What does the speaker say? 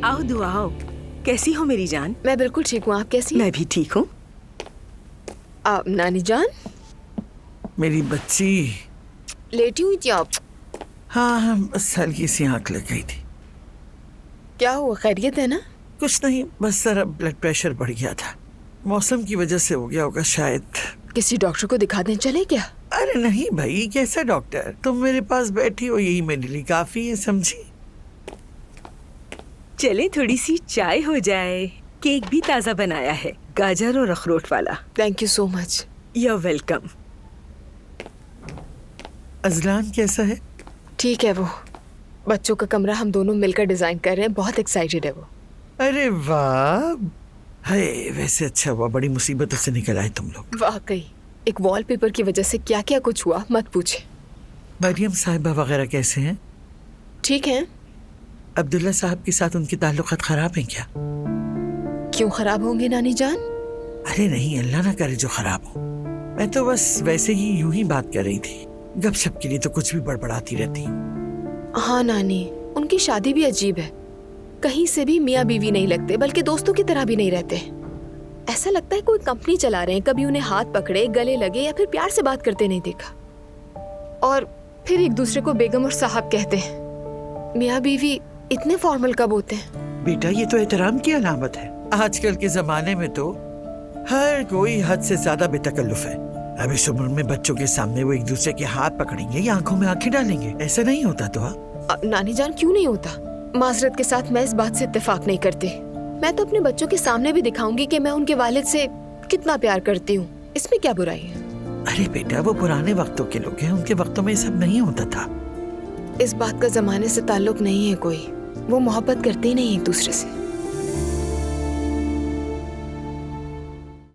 आओ दुआओ। कैसी हो मेरी जान? मैं बिल्कुल ठीक हूँ, आप कैसी हैं? मैं भी ठीक हूँ। नानी जान, मेरी बच्ची। लेटी हुई थी आप? हाँ, बस हल्की सी आँख लग गई थी। क्या हुआ, खैरियत है ना? कुछ नहीं, बस जरा ब्लड प्रेशर बढ़ गया था। मौसम की वजह से हो गया होगा शायद। किसी डॉक्टर को दिखा दें चले क्या? अरे नहीं भाई, कैसा डॉक्टर? तुम मेरे पास बैठी हो, यही मेरे लिए काफी है, समझी? चले थोड़ी सी चाय हो जाए। केक भी ताज़ा बनाया है, गाजर और अखरोट वाला। Thank you so much. You are welcome. Ajlan कैसा है? ठीक है, वो बच्चों का कमरा हम दोनों मिलकर डिजाइन कर रहे हैं, बहुत एक्साइटेड है वो। अरे वाह, है वैसे अच्छा हुआ, बड़ी मुसीबतों से निकल आए तुम लोग। वाकई एक वॉलपेपर की वजह से क्या क्या कुछ हुआ, मत पूछे। मरियम साहिबा वगैरह कैसे हैं? ठीक है। अब्दुल्ला साहब के साथ उनके ताल्लुकात खराब हैं क्या? क्यों खराब होंगे नानी जान? अरे नहीं, अल्लाह ना करे जो खराब हो। मैं तो बस वैसे ही यूं ही बात कर रही थी, गपशप के लिए तो कुछ भी बड़बड़ाती रहती हूँ। हाँ नानी, उनकी शादी भी अजीब है। कहीं से भी मियाँ बीवी नहीं लगते, बल्कि दोस्तों की तरह भी नहीं रहते। ऐसा लगता है कोई कंपनी चला रहे हैं। कभी उन्हें हाथ पकड़े, गले लगे या फिर प्यार से बात करते नहीं देखा। और फिर एक दूसरे को बेगम और साहब कहते हैं। मियाँ बीवी इतने फॉर्मल कब होते हैं? बेटा, ये तो एहतराम की अलामत है। आजकल के जमाने में तो हर कोई हद से ज्यादा बेतकल्लुफ है। अब इस उम्र में बच्चों के सामने वो एक दूसरे के हाथ पकड़ेंगे या आंखों में आंखें डालेंगे, ऐसा नहीं होता तो। नानी जान, क्यों नहीं होता? माजरत के साथ मैं इस बात से इत्तेफाक नहीं करती। मैं तो अपने बच्चों के सामने भी दिखाऊंगी कि मैं उनके वालिद से कितना प्यार करती हूँ। इसमें क्या बुराई है? अरे बेटा, वो पुराने वक्तों के लोग हैं, उनके वक्तों में ये सब नहीं होता था। इस बात का जमाने से ताल्लुक नहीं है कोई। वो मोहब्बत करते ही नहीं एक दूसरे से।